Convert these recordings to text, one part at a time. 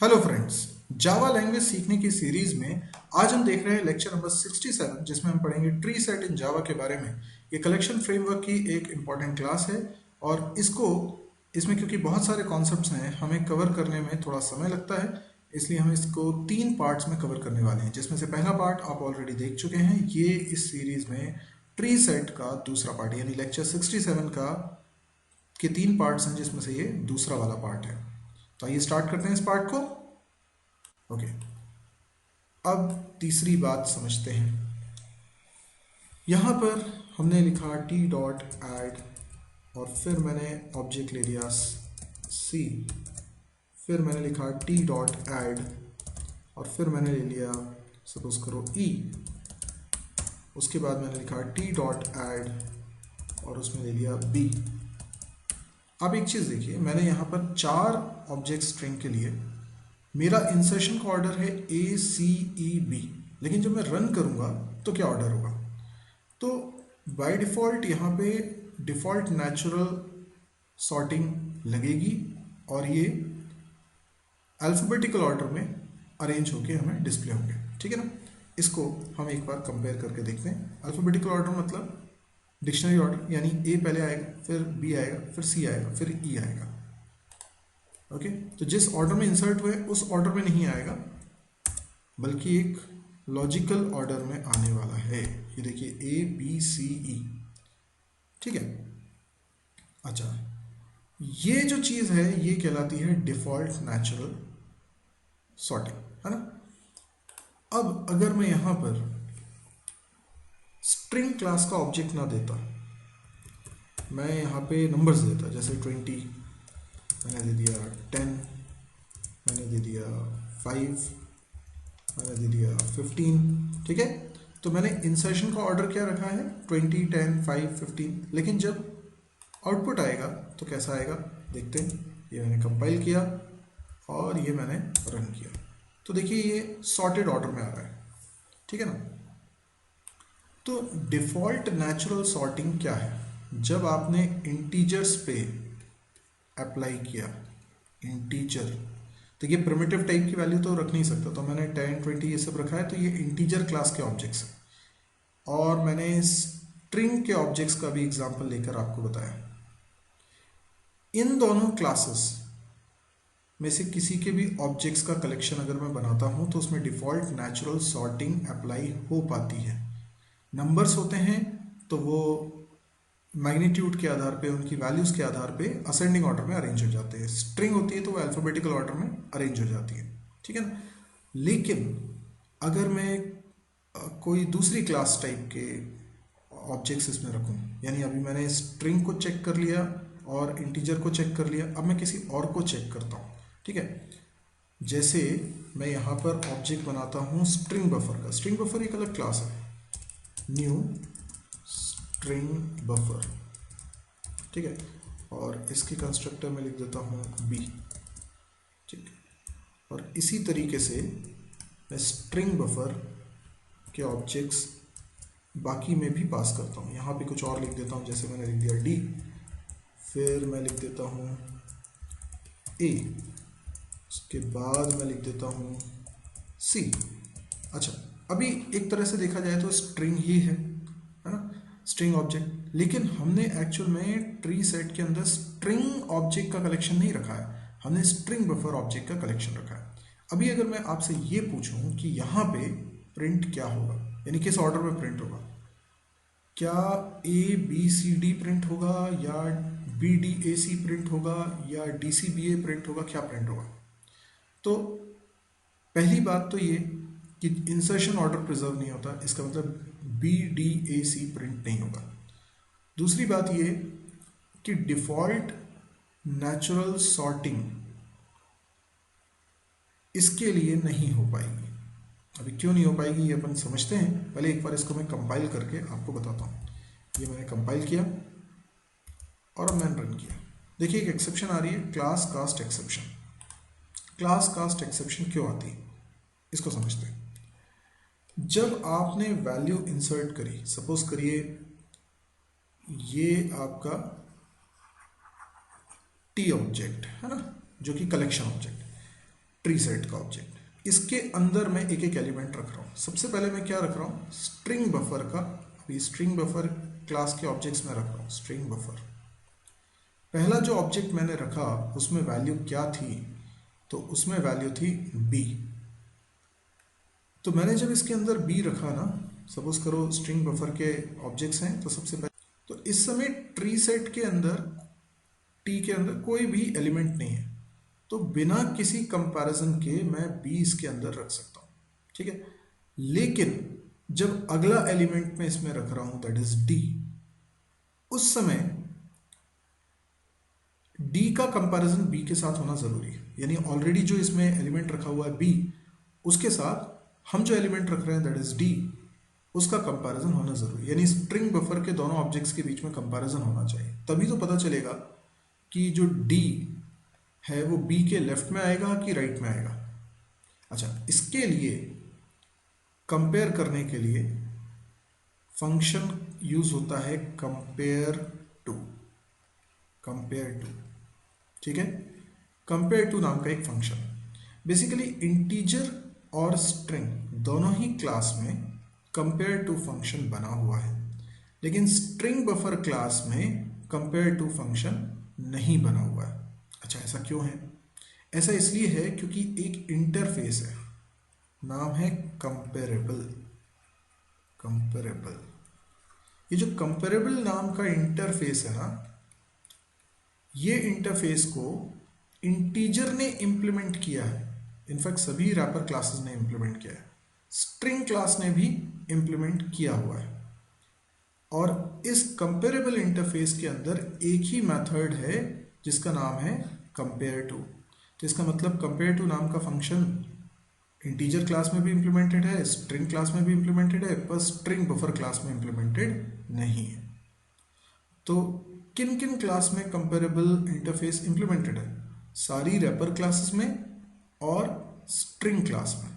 Hello friends, Java language सीखने की series में आज हम देख रहे हैं लेक्चर नंबर 67 जिसमें हम पढ़ेंगे ट्री सेट इन जावा के बारे में। ये कलेक्शन फ्रेमवर्क की एक इम्पॉर्टेंट क्लास है और इसमें क्योंकि बहुत सारे कॉन्सेप्ट्स हैं हमें कवर करने में थोड़ा समय लगता है, इसलिए हम इसको 3 पार्ट्स में कवर करने वाले हैं, जिसमें से पहला पार्ट आप ऑलरेडी देख चुके हैं। ये इस सीरीज में ट्री सेट का दूसरा पार्ट यानी लेक्चर 67 का के 3 पार्ट्स हैं, जिसमें से ये दूसरा वाला पार्ट है। तो आइए स्टार्ट करते हैं इस पार्ट को। ओके, अब तीसरी बात समझते हैं। यहाँ पर हमने लिखा टी डॉट एड और फिर मैंने ऑब्जेक्ट ले लिया सी, फिर मैंने लिखा टी डॉट एड और फिर मैंने ले लिया सपोज करो ई, उसके बाद मैंने लिखा टी डॉट एड और उसमें ले लिया बी। अब एक चीज़ देखिए, मैंने यहाँ पर 4 ऑब्जेक्ट स्ट्रिंग के लिए मेरा इंसर्शन का ऑर्डर है ए सी ई बी, लेकिन जब मैं रन करूंगा तो क्या ऑर्डर होगा? तो बाय डिफ़ॉल्ट यहाँ पे डिफ़ॉल्ट नेचुरल सॉर्टिंग लगेगी और ये अल्फ़ाबेटिकल ऑर्डर में अरेंज होके हमें डिस्प्ले होंगे, ठीक है ना। इसको हम एक बार कंपेयर करके देखते हैं। अल्फ़ाबेटिकल ऑर्डर मतलब डिक्शनरी ऑर्डर, यानी ए पहले आएगा, फिर बी आएगा, फिर सी आएगा, फिर ई आएगा। ओके, तो जिस ऑर्डर में इंसर्ट हुए उस ऑर्डर में नहीं आएगा, बल्कि एक लॉजिकल ऑर्डर में आने वाला है। ये देखिए ए बी सी ई, ठीक है। अच्छा, ये जो चीज़ है ये कहलाती है डिफ़ॉल्ट नेचुरल सॉर्टिंग, है ना। अब अगर मैं यहाँ पर स्ट्रिंग क्लास का ऑब्जेक्ट ना देता, मैं यहाँ पे नंबर्स देता, जैसे 20 मैंने दे दिया, 10 मैंने दे दिया, 5 मैंने दे दिया, 15, ठीक है। तो मैंने इंसर्शन का ऑर्डर क्या रखा है? 20, 10, 5, 15। लेकिन जब आउटपुट आएगा तो कैसा आएगा देखते हैं। ये मैंने कंपाइल किया और ये मैंने रन किया, तो देखिए ये सॉर्टेड ऑर्डर में आ रहा है, ठीक है ना। तो डिफ़ॉल्ट नेचुरल सॉर्टिंग क्या है? जब आपने इंटीजर्स पे अप्लाई किया, इंटीजर, तो ये प्रिमिटिव टाइप की वैल्यू तो रख नहीं सकता, तो मैंने 10, 20 ये सब रखा है, तो ये इंटीजर क्लास के ऑब्जेक्ट्स हैं। और मैंने स्ट्रिंग के ऑब्जेक्ट्स का भी एग्जांपल लेकर आपको बताया। इन दोनों क्लासेस में से किसी के भी ऑब्जेक्ट्स का कलेक्शन अगर मैं बनाता हूं तो उसमें डिफ़ॉल्ट नेचुरल सॉर्टिंग अप्लाई हो पाती है। नंबर्स होते हैं तो वो मैग्नीट्यूड के आधार पे, उनकी वैल्यूज़ के आधार पे असेंडिंग ऑर्डर में अरेंज हो जाते हैं। स्ट्रिंग होती है तो वो अल्फ़ाबेटिकल ऑर्डर में अरेंज हो जाती है, ठीक है ना। लेकिन अगर मैं कोई दूसरी क्लास टाइप के ऑब्जेक्ट्स इसमें रखूँ, यानी अभी मैंने स्ट्रिंग को चेक कर लिया और इंटीजर को चेक कर लिया, अब मैं किसी और को चेक करता हूँ, ठीक है। जैसे मैं यहाँ पर ऑब्जेक्ट बनाता हूँ स्ट्रिंग बफर का। स्ट्रिंग बफर एक अलग क्लास है, न्यू स्ट्रिंग बफर, ठीक है। और इसके कंस्ट्रक्टर में लिख देता हूँ बी, ठीक। और इसी तरीके से मैं स्ट्रिंग बफर के ऑब्जेक्ट्स बाकी में भी पास करता हूँ। यहाँ पे कुछ और लिख देता हूँ, जैसे मैंने लिख दिया डी, फिर मैं लिख देता हूँ ए, उसके बाद मैं लिख देता हूँ सी। अच्छा, अभी एक तरह से देखा जाए तो स्ट्रिंग ही है ना, स्ट्रिंग ऑब्जेक्ट। लेकिन हमने एक्चुअल में ट्री सेट के अंदर स्ट्रिंग ऑब्जेक्ट का कलेक्शन नहीं रखा है, हमने स्ट्रिंग बफर ऑब्जेक्ट का कलेक्शन रखा है। अभी अगर मैं आपसे ये पूछूं कि यहाँ पे प्रिंट क्या होगा, यानी किस ऑर्डर में प्रिंट होगा, क्या A B C D print होगा, या B D A C print होगा, या D C B A print होगा, क्या प्रिंट होगा? तो पहली बात तो ये कि इंसर्शन ऑर्डर प्रिजर्व नहीं होता, इसका मतलब B D A C print नहीं होगा। दूसरी बात ये कि डिफ़ॉल्ट नेचुरल सॉर्टिंग इसके लिए नहीं हो पाएगी। अभी क्यों नहीं हो पाएगी ये अपन समझते हैं, पहले एक बार इसको मैं कंपाइल करके आपको बताता हूँ। ये मैंने कंपाइल किया और अब मैंने रन किया। देखिए एक एक्सेप्शन आ रही है, class cast exception. Class cast exception क्यों आती है इसको समझते हैं। जब आपने वैल्यू इंसर्ट करी, सपोज करिए ये आपका टी ऑब्जेक्ट है ना, जो कि कलेक्शन ऑब्जेक्ट, ट्री सेट का ऑब्जेक्ट, इसके अंदर मैं एक एक एलिमेंट रख रहा हूँ। सबसे पहले मैं क्या रख रहा हूँ, स्ट्रिंग बफर का। अभी स्ट्रिंग बफर क्लास के ऑब्जेक्ट्स में रख रहा हूँ। स्ट्रिंग बफर पहला जो ऑब्जेक्ट मैंने रखा उसमें वैल्यू क्या थी, तो उसमें वैल्यू थी b। तो मैंने जब इसके अंदर b रखा ना, सपोज करो स्ट्रिंग बफर के ऑब्जेक्ट्स हैं, तो सबसे पहले तो इस समय ट्री सेट के अंदर t के अंदर कोई भी एलिमेंट नहीं है, तो बिना किसी कंपैरिजन के मैं b इसके अंदर रख सकता हूँ, ठीक है। लेकिन जब अगला एलिमेंट मैं इसमें रख रहा हूँ दैट इज d, उस समय d का कंपैरिजन b के साथ होना जरूरी है। यानी ऑलरेडी जो इसमें एलिमेंट रखा हुआ है b, उसके साथ हम जो एलिमेंट रख रहे हैं दैट इज d, उसका कंपैरिजन होना जरूरी है। यानी स्ट्रिंग बफर के दोनों ऑब्जेक्ट्स के बीच में कंपैरिजन होना चाहिए, तभी तो पता चलेगा कि जो d है वो b के लेफ्ट में आएगा कि राइट में आएगा। अच्छा, इसके लिए कंपेयर करने के लिए फंक्शन यूज होता है कंपेयर टू। कंपेयर टू, ठीक है। कंपेयर टू नाम का एक फंक्शन, बेसिकली इंटीजर और स्ट्रिंग दोनों ही क्लास में कंपेयर टू फंक्शन बना हुआ है, लेकिन स्ट्रिंग बफर क्लास में कंपेयर टू फंक्शन नहीं बना हुआ है। अच्छा, ऐसा क्यों है? ऐसा इसलिए है क्योंकि एक इंटरफेस है, नाम है कंपेरेबल। कंपेरेबल, ये जो कंपेरेबल नाम का इंटरफेस है ना, ये इंटरफेस को इंटीजर ने इंप्लीमेंट किया है। इनफैक्ट सभी रैपर क्लासेस ने इंप्लीमेंट किया है, स्ट्रिंग क्लास ने भी इंप्लीमेंट किया हुआ है। और इस कंपेरेबल इंटरफेस के अंदर एक ही मेथड है जिसका नाम है कंपेयर टू। तो इसका मतलब कंपेयर टू नाम का फंक्शन इंटीजर क्लास में भी इंप्लीमेंटेड है, स्ट्रिंग क्लास में भी इंप्लीमेंटेड है, पर स्ट्रिंग बफर क्लास में इंप्लीमेंटेड नहीं है। तो किन किन क्लास में कंपेरेबल इंटरफेस इंप्लीमेंटेड है? सारी रैपर क्लासेस में और स्ट्रिंग क्लास में।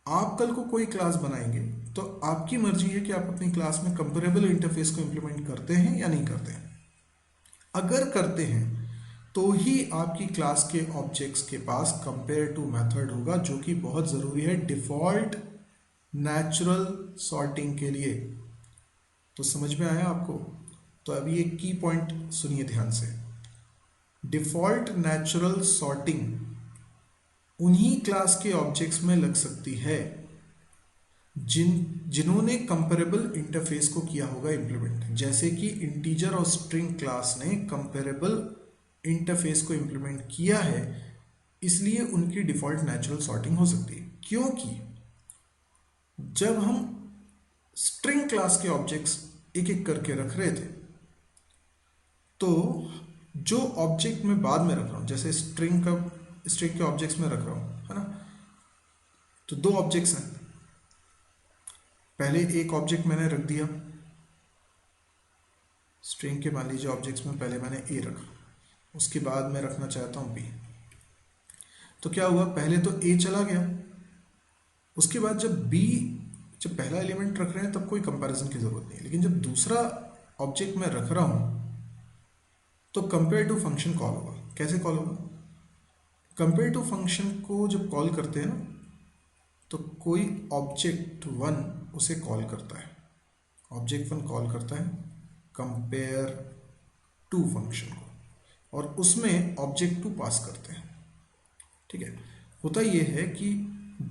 आप कल को कोई क्लास बनाएंगे तो आपकी मर्जी है कि आप अपनी क्लास में कंपेरेबल इंटरफेस को इंप्लीमेंट करते हैं या नहीं करते हैं। अगर करते हैं तो ही आपकी क्लास के ऑब्जेक्ट्स के पास कंपेयर टू मेथड होगा, जो कि बहुत ज़रूरी है डिफ़ॉल्ट नेचुरल सॉर्टिंग के लिए। तो समझ में आया आपको? तो अभी एक की पॉइंट सुनिए ध्यान से। डिफ़ॉल्ट नेचुरल सॉर्टिंग उन्हीं क्लास के ऑब्जेक्ट्स में लग सकती है जिन्होंने कंपेरेबल इंटरफेस को किया होगा इंप्लीमेंट। जैसे कि इंटीजर और स्ट्रिंग क्लास ने कंपेरेबल इंटरफेस को इंप्लीमेंट किया है, इसलिए उनकी डिफ़ॉल्ट नेचुरल सॉर्टिंग हो सकती है। क्योंकि जब हम स्ट्रिंग क्लास के ऑब्जेक्ट्स एक एक करके रख रहे थे, तो जो ऑब्जेक्ट मैं बाद में रख रहा हूँ, जैसे स्ट्रिंग के ऑब्जेक्ट्स में रख रहा हूँ, है ना, तो दो ऑब्जेक्ट्स हैं। पहले एक ऑब्जेक्ट मैंने रख दिया स्ट्रिंग के, मान लीजिए ऑब्जेक्ट्स में पहले मैंने ए रखा, उसके बाद मैं रखना चाहता हूँ बी। तो क्या हुआ, पहले तो ए चला गया, उसके बाद जब पहला एलिमेंट रख रहे हैं तब कोई कंपैरिजन की ज़रूरत नहीं है, लेकिन जब दूसरा ऑब्जेक्ट मैं रख रहा हूँ तो कंपेयर टू फंक्शन कॉल होगा। कैसे कॉल होगा? कंपेयर टू फंक्शन को जब कॉल करते हैं ना, तो कोई ऑब्जेक्ट वन उसे कॉल करता है, ऑब्जेक्ट वन कॉल करता है कंपेयर टू फंक्शन को, और उसमें ऑब्जेक्ट टू पास करते हैं, ठीक है। होता यह है कि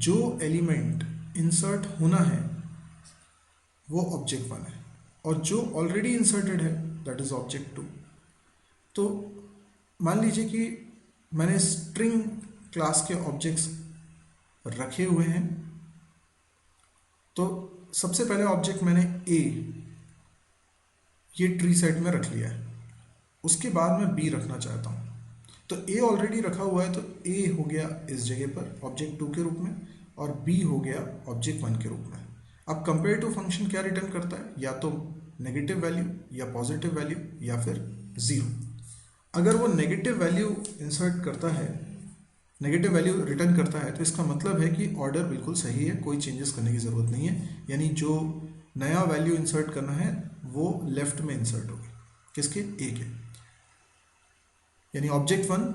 जो एलिमेंट इंसर्ट होना है वो ऑब्जेक्ट वन है, और जो ऑलरेडी इंसर्टेड है दैट इज ऑब्जेक्ट टू। तो मान लीजिए कि मैंने स्ट्रिंग क्लास के ऑब्जेक्ट्स रखे हुए हैं, तो सबसे पहले ऑब्जेक्ट मैंने ए ये ट्री सेट में रख लिया है, उसके बाद मैं बी रखना चाहता हूँ। तो ए ऑलरेडी रखा हुआ है, तो ए हो गया इस जगह पर ऑब्जेक्ट टू के रूप में, और बी हो गया ऑब्जेक्ट वन के रूप में। अब कंपेयर टू फंक्शन क्या रिटर्न करता है? या तो नेगेटिव वैल्यू, या पॉजिटिव वैल्यू, या फिर ज़ीरो। अगर वो नेगेटिव वैल्यू इंसर्ट करता है, नेगेटिव वैल्यू रिटर्न करता है, तो इसका मतलब है कि ऑर्डर बिल्कुल सही है, कोई चेंजेस करने की ज़रूरत नहीं है। यानी जो नया वैल्यू इंसर्ट करना है वो लेफ्ट में इंसर्ट होगी, किसके? ए के। यानी ऑब्जेक्ट वन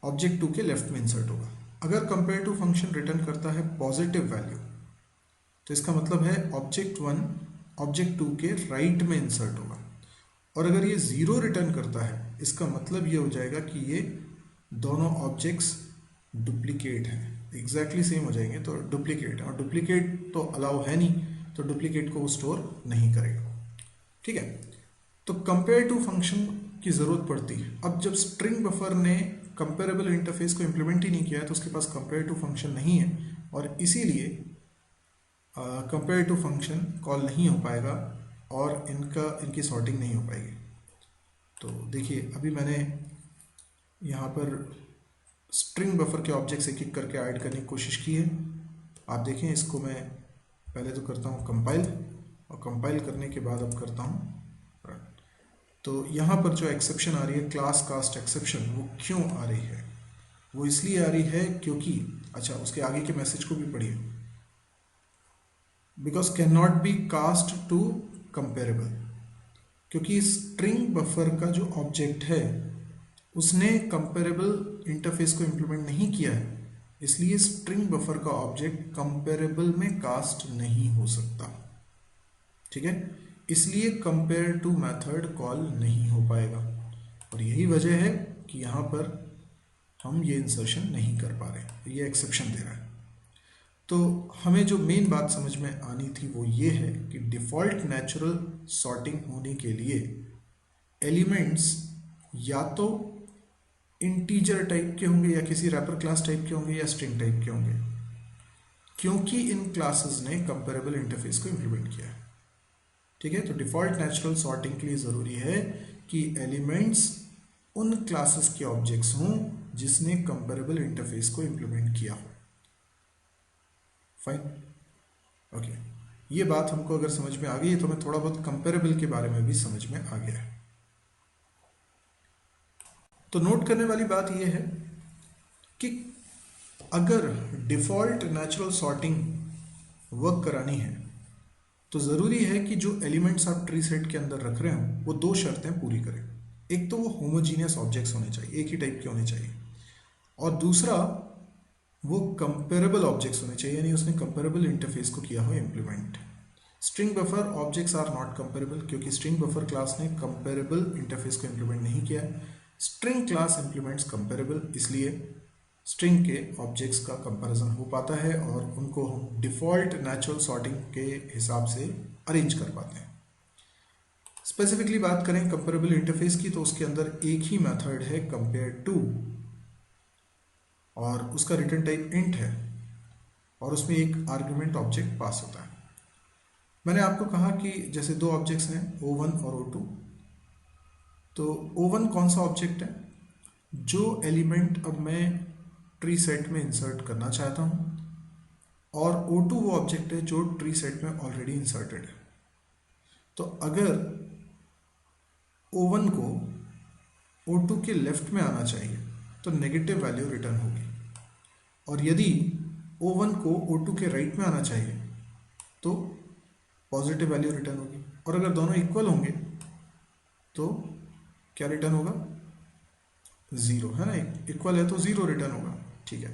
ऑब्जेक्ट टू के लेफ्ट में इंसर्ट होगा। अगर कंपेयर टू फंक्शन रिटर्न करता है पॉजिटिव वैल्यू तो इसका मतलब है ऑब्जेक्ट 1 ऑब्जेक्ट 2 के राइट में इंसर्ट होगा। और अगर ये 0 रिटर्न करता है इसका मतलब ये हो जाएगा कि ये दोनों ऑब्जेक्ट्स डुप्लीकेट हैं, एग्जैक्टली सेम हो जाएंगे तो डुप्लीकेट है, और डुप्लीकेट तो अलाउ है नहीं, तो डुप्लीकेट को वो स्टोर नहीं करेगा। ठीक है, तो कंपेयर टू फंक्शन की ज़रूरत पड़ती है। अब जब स्ट्रिंग बफर ने कंपेरेबल इंटरफेस को इम्प्लीमेंट ही नहीं किया है तो उसके पास कंपेयर टू फंक्शन नहीं है, और इसीलिए कंपेयर टू फंक्शन कॉल नहीं हो पाएगा और इनकी सॉर्टिंग नहीं हो पाएगी। तो देखिए अभी मैंने यहाँ पर स्ट्रिंग बफर के ऑब्जेक्ट्स एक एक करके ऐड करने की कोशिश की है। आप देखें, इसको मैं पहले तो करता हूँ कंपाइल, और कंपाइल करने के बाद अब करता हूँ रन। तो यहाँ पर जो एक्सेप्शन आ रही है क्लास कास्ट एक्सेप्शन, वो क्यों आ रही है? वो इसलिए आ रही है क्योंकि, अच्छा उसके आगे के मैसेज को भी पढ़िए, because can not be cast to comparable, क्योंकि स्ट्रिंग बफर का जो ऑब्जेक्ट है उसने कंपेरेबल इंटरफेस को इम्प्लीमेंट नहीं किया है, इसलिए स्ट्रिंग बफर का ऑब्जेक्ट कंपेरेबल में कास्ट नहीं हो सकता। ठीक है, इसलिए कंपेयर टू मेथड कॉल नहीं हो पाएगा, और यही वजह है कि यहाँ पर हम ये इंसर्शन नहीं कर पा रहे, ये एक्सेप्शन दे रहा है। तो हमें जो मेन बात समझ में आनी थी वो ये है कि डिफ़ॉल्ट नेचुरल सॉर्टिंग होने के लिए एलिमेंट्स या तो इंटीजर टाइप के होंगे या किसी रैपर क्लास टाइप के होंगे या स्ट्रिंग टाइप के होंगे, क्योंकि इन क्लासेस ने कंपेरेबल इंटरफेस को इम्प्लीमेंट किया है। ठीक है, तो डिफ़ॉल्ट नेचुरल सॉर्टिंग के लिए ज़रूरी है कि एलिमेंट्स उन क्लासेस के ऑब्जेक्ट्स हों जिसने कंपेरेबल इंटरफेस को इम्प्लीमेंट किया हो। फाइन, ओके, ये बात हमको अगर समझ में आ गई तो हमें थोड़ा बहुत कंपेरेबल के बारे में भी समझ में आ गया है। तो नोट करने वाली बात यह है कि अगर डिफ़ॉल्ट नेचुरल सॉर्टिंग वर्क करानी है तो ज़रूरी है कि जो एलिमेंट्स आप ट्री सेट के अंदर रख रहे हो वो दो शर्तें पूरी करें। एक तो वो होमोजीनियस ऑब्जेक्ट्स होने चाहिए, एक ही टाइप के होने चाहिए, और दूसरा वो कंपेरेबल ऑब्जेक्ट्स होने चाहिए, यानी उसने कंपेरेबल इंटरफेस को किया हो implement. String buffer objects are not comparable, क्योंकि स्ट्रिंग बफर क्लास ने कंपेरेबल इंटरफेस को इम्प्लीमेंट नहीं किया है। स्ट्रिंग क्लास इम्प्लीमेंट्स कंपेरेबल, इसलिए स्ट्रिंग के ऑब्जेक्ट्स का कंपैरिजन हो पाता है और उनको हम डिफ़ॉल्ट नेचुरल सॉर्टिंग के हिसाब से अरेंज कर पाते हैं। स्पेसिफिकली बात करें कंपेरेबल इंटरफेस की तो उसके अंदर एक ही मेथड है कंपेयर टू, और उसका रिटर्न टाइप इंट है और उसमें एक आर्गुमेंट ऑब्जेक्ट पास होता है। मैंने आपको कहा कि जैसे दो ऑब्जेक्ट्स हैं O1 और O2, तो O1 कौन सा ऑब्जेक्ट है? जो एलिमेंट अब मैं ट्री सेट में इंसर्ट करना चाहता हूँ, और O2 वो ऑब्जेक्ट है जो ट्री सेट में ऑलरेडी इंसर्टेड है। तो अगर O1 को O2 के लेफ्ट में आना चाहिए तो नेगेटिव वैल्यू रिटर्न होगी, और यदि O1 को O2 के राइट में आना चाहिए तो पॉजिटिव वैल्यू रिटर्न होगी, और अगर दोनों इक्वल होंगे तो क्या रिटर्न होगा? ज़ीरो, है ना, इक्वल है तो ज़ीरो रिटर्न होगा। ठीक है,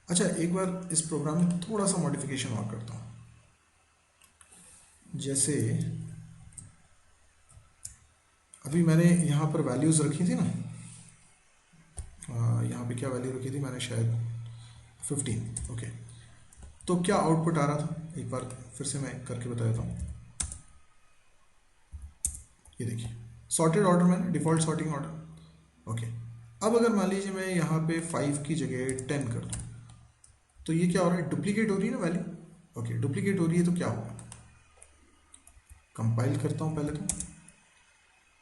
अच्छा एक बार इस प्रोग्राम में थोड़ा सा मॉडिफिकेशन और करता हूँ। जैसे अभी मैंने यहाँ पर वैल्यूज़ रखी थी ना, यहाँ पे क्या वैल्यू रखी थी मैंने, शायद 15। ओके, तो क्या आउटपुट आ रहा था, एक बार फिर से मैं करके बता देता हूँ। ये देखिए, सॉर्टेड ऑर्डर में, डिफ़ॉल्ट सॉर्टिंग ऑर्डर। ओके, अब अगर मान लीजिए मैं यहाँ पे 5 की जगह 10 कर दूँ तो ये क्या हो रहा है? डुप्लीकेट हो रही है ना वैल्यू। ओके, डुप्लीकेट हो रही है तो क्या होगा? कंपाइल करता हूँ पहले तो,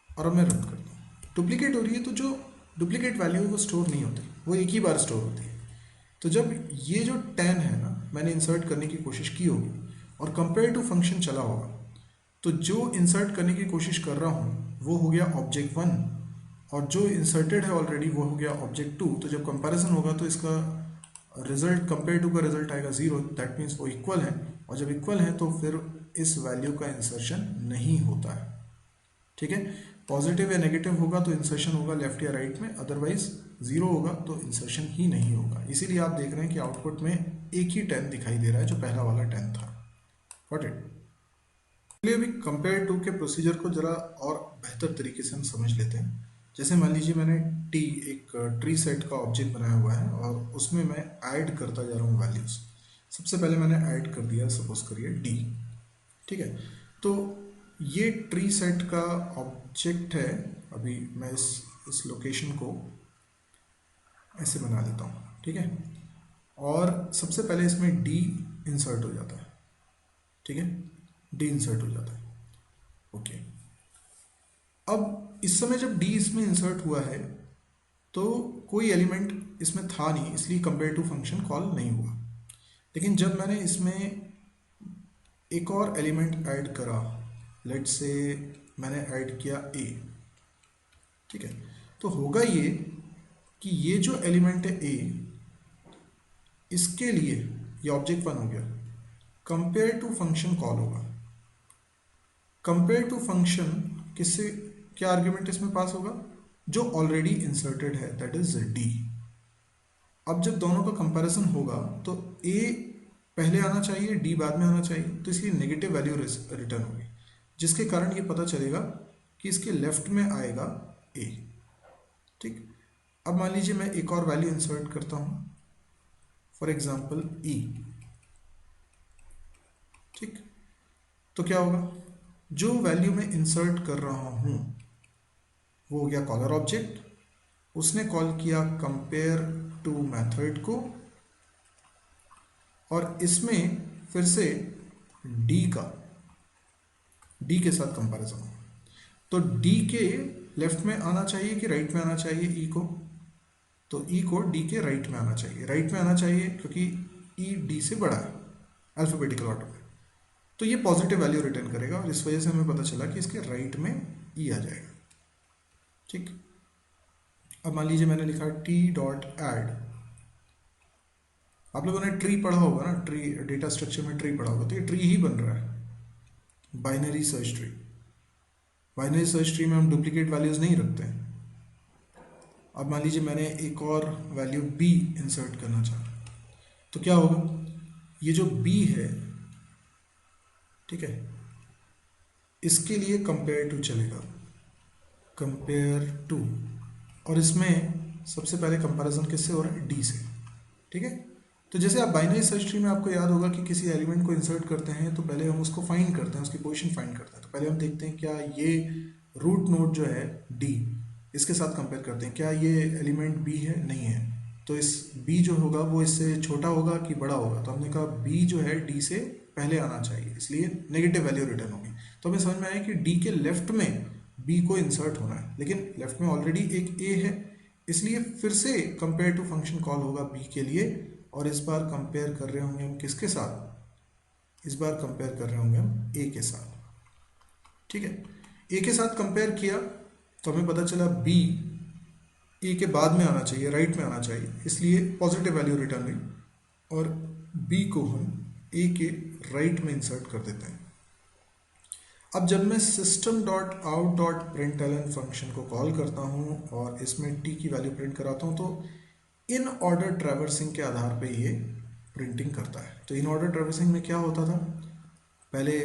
और अब मैं रन करता हूँ। डुप्लीकेट हो रही है तो जो डुप्लीकेट वैल्यू है वो स्टोर नहीं होती, वो एक ही बार स्टोर होती है। तो जब ये जो 10 है ना, मैंने इंसर्ट करने की कोशिश की होगी और कंपेयर टू फंक्शन चला होगा, तो जो इंसर्ट करने की कोशिश कर रहा हूँ वो हो गया ऑब्जेक्ट 1, और जो इंसर्टेड है ऑलरेडी वो हो गया ऑब्जेक्ट 2। तो जब कंपैरिजन होगा तो इसका रिजल्ट, कंपेयर टू का रिजल्ट आएगा 0, दैट मीन्स वो इक्वल है, और जब इक्वल है तो फिर इस वैल्यू का इंसर्शन नहीं होता है। ठीक है, पॉजिटिव या नेगेटिव होगा तो इंसर्शन होगा लेफ्ट या राइट में, अदरवाइज 0 होगा तो इंसर्शन ही नहीं होगा। इसीलिए आप देख रहे हैं कि आउटपुट में एक ही 10 दिखाई दे रहा है जो पहला वाला 10 था। Got it? चलिए अभी कंपेयर टू के प्रोसीजर को जरा और बेहतर तरीके से हम समझ लेते हैं। जैसे मान लीजिए मैंने एक ट्री सेट का ऑब्जेक्ट बनाया हुआ है और उसमें मैं ऐड करता जा रहा हूँ वैल्यूज़। सबसे पहले मैंने ऐड कर दिया, सपोज करिए डी, ठीक है। तो ये ट्री सेट का ऑब्जेक्ट है। अभी मैं इस लोकेशन को ऐसे बना देता हूँ, ठीक है। और सबसे पहले इसमें डी इंसर्ट हो जाता है, ठीक है, डी इंसर्ट हो जाता है। ओके, अब इस समय जब डी इसमें इंसर्ट हुआ है तो कोई एलिमेंट इसमें था नहीं, इसलिए कंपेयर टू फंक्शन कॉल नहीं हुआ। लेकिन जब मैंने इसमें एक और एलिमेंट ऐड करा, लेट्स से मैंने ऐड किया ए, ठीक है, तो होगा ये कि ये जो एलिमेंट है ए, इसके लिए ये ऑब्जेक्ट 1 हो गया, कंपेयर टू फंक्शन कॉल होगा। कंपेयर टू फंक्शन किससे, क्या आर्ग्यूमेंट इसमें पास होगा, जो ऑलरेडी इंसर्टेड है, दैट इज डी। अब जब दोनों का कंपैरिजन होगा तो ए पहले आना चाहिए, डी बाद में आना चाहिए, तो इसलिए नेगेटिव वैल्यू रिटर्न होगी, जिसके कारण ये पता चलेगा कि इसके लेफ्ट में आएगा ए, ठीक। अब मान लीजिए मैं एक और वैल्यू इंसर्ट करता हूं, फॉर एग्जाम्पल ई, ठीक। तो क्या होगा, जो वैल्यू मैं इंसर्ट कर रहा हूं वो हो गया कॉलर ऑब्जेक्ट, उसने कॉल किया कंपेयर टू मेथड को, और इसमें फिर से डी के साथ कंपैरिजन हो। तो डी के लेफ्ट में आना चाहिए कि राइट में आना चाहिए ई को, तो ई को डी के राइट में आना चाहिए, राइट में आना चाहिए क्योंकि ई डी से बड़ा है अल्फाबेटिकल ऑर्डर में। तो ये पॉजिटिव वैल्यू रिटर्न करेगा और इस वजह से हमें पता चला कि इसके राइट में ई आ जाएगा, ठीक। अब मान लीजिए मैंने लिखा टी डॉट एड। आप लोगों ने ट्री पढ़ा होगा ना, ट्री डेटा स्ट्रक्चर में ट्री पढ़ा होगा, तो ये ट्री ही बन रहा है, binary search tree. Binary search tree में हम डुप्लीकेट वैल्यूज नहीं रखते हैं। अब मान लीजिए मैंने एक और वैल्यू बी इंसर्ट करना चाहता, तो क्या होगा, ये जो बी है, ठीक है, इसके लिए कंपेयर टू चलेगा, कंपेयर टू, और इसमें सबसे पहले कंपैरिजन किससे हो रहा है, डी से, ठीक है। तो जैसे आप बाइनरी सर्च ट्री में आपको याद होगा कि किसी एलिमेंट को इंसर्ट करते हैं तो पहले हम उसको फाइंड करते हैं, उसकी पोजीशन फाइंड करते हैं। तो पहले हम देखते हैं क्या ये रूट नोड जो है डी, इसके साथ कंपेयर करते हैं, क्या ये एलिमेंट बी है, नहीं है, तो इस बी जो होगा वो इससे छोटा होगा कि बड़ा होगा। तो हमने कहा बी जो है डी से पहले आना चाहिए, इसलिए नेगेटिव वैल्यू रिटर्न होगी। तो हमें समझ में आया कि डी के लेफ्ट में बी को इंसर्ट होना है, लेकिन लेफ्ट में ऑलरेडी एक ए है, इसलिए फिर से कंपेयर टू फंक्शन कॉल होगा बी के लिए, और इस बार कंपेयर कर रहे होंगे हम किसके साथ, इस बार कंपेयर कर रहे होंगे हम ए के साथ, ठीक है। ए के साथ कंपेयर किया तो हमें पता चला बी ए के बाद में आना चाहिए, राइट में आना चाहिए, इसलिए पॉजिटिव वैल्यू रिटर्न हुई, और बी को हम ए के राइट में इंसर्ट कर देते हैं। अब जब मैं system dot out dot println function को कॉल करता हूँ और इसमें टी की वैल्यू प्रिंट कराता हूँ, तो इन ऑर्डर ट्रैवर्सिंग के आधार पे ये प्रिंटिंग करता है। तो इन ऑर्डर ट्रैवर्सिंग में क्या होता था, पहले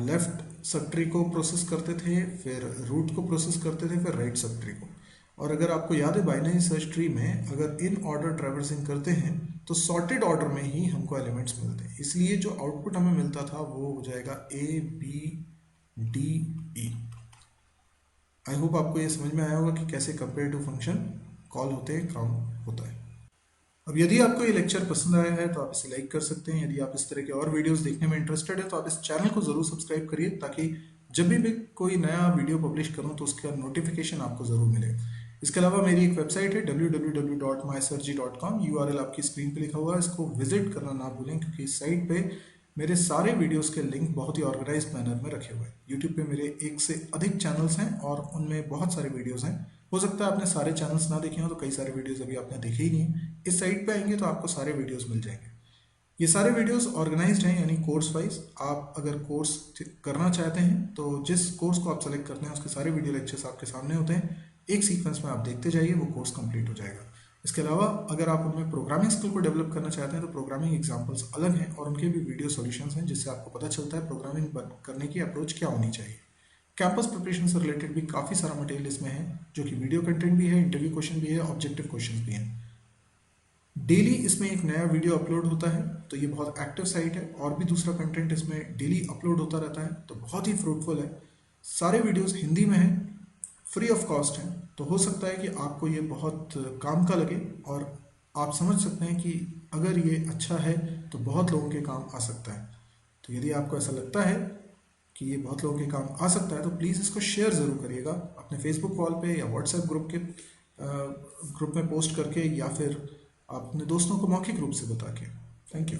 लेफ्ट सब ट्री को प्रोसेस करते थे, फिर रूट को प्रोसेस करते थे, फिर राइट सब ट्री को। और अगर आपको याद है बाइनरी सर्च ट्री में अगर इन ऑर्डर ट्रैवर्सिंग करते हैं तो सॉर्टेड ऑर्डर में ही हमको एलिमेंट्स मिलते हैं, इसलिए जो आउटपुट हमें मिलता था वो हो जाएगा A B D E. I hope आपको ये समझ में आया होगा कि कैसे कंपेयर टू फंक्शन कॉल होते हैं, काम होता है। अब यदि आपको ये लेक्चर पसंद आया है तो आप इसे लाइक कर सकते हैं। यदि आप इस तरह के और वीडियोस देखने में इंटरेस्टेड है तो आप इस चैनल को जरूर सब्सक्राइब करिए, ताकि जब भी मैं कोई नया वीडियो पब्लिश करूं तो उसका नोटिफिकेशन आपको जरूर मिले। इसके अलावा मेरी एक वेबसाइट है www.mysirji.com, URL आपकी स्क्रीन पे लिखा हुआ है, इसको विजिट करना ना भूलें, क्योंकि इस साइट पे मेरे सारे वीडियोस के लिंक बहुत ही ऑर्गेनाइज्ड मैनर में रखे हुए हैं। यूट्यूब पे मेरे 1 से अधिक चैनल्स हैं और उनमें बहुत सारे वीडियोस हैं। हो सकता है आपने सारे चैनल्स ना देखे हो, तो कई सारे वीडियोस अभी आपने देखे ही नहीं है। इस साइट पे आएंगे तो आपको सारे वीडियोस मिल जाएंगे। ये सारे वीडियोस ऑर्गेनाइज्ड हैं, यानी कोर्स वाइज। आप अगर कोर्स करना चाहते हैं तो जिस कोर्स को आप सेलेक्ट करते हैं उसके सारे वीडियो लेक्चर्स आपके सामने होते हैं। एक सीक्वेंस में आप देखते जाइए, वो कोर्स कंप्लीट हो जाएगा। इसके अलावा अगर आप उनमें प्रोग्रामिंग स्किल को डेवलप करना चाहते हैं तो प्रोग्रामिंग एग्जाम्पल्स अलग हैं और उनके भी वीडियो सॉल्यूशंस हैं, जिससे आपको पता चलता है प्रोग्रामिंग करने की अप्रोच क्या होनी चाहिए। कैंपस प्रिपरेशन से रिलेटेड भी काफ़ी सारा मटेरियल इसमें है, जो कि वीडियो कंटेंट भी है, इंटरव्यू क्वेश्चन भी है, ऑब्जेक्टिव क्वेश्चन भी हैं। डेली इसमें एक नया वीडियो अपलोड होता है, तो ये बहुत एक्टिव साइट है और भी दूसरा कंटेंट इसमें डेली अपलोड होता रहता है, तो बहुत ही फ्रूटफुल है। सारे वीडियोस हिंदी में हैं, फ्री ऑफ कॉस्ट हैं, तो हो सकता है कि आपको ये बहुत काम का लगे और आप समझ सकते हैं कि अगर ये अच्छा है तो बहुत लोगों के काम आ सकता है। तो यदि आपको ऐसा लगता है कि ये बहुत लोगों के काम आ सकता है तो प्लीज़ इसको शेयर ज़रूर करिएगा अपने फेसबुक वॉल पे या व्हाट्सएप ग्रुप में पोस्ट करके, या फिर आप अपने दोस्तों को मौखिक रूप से बता के। Thank you.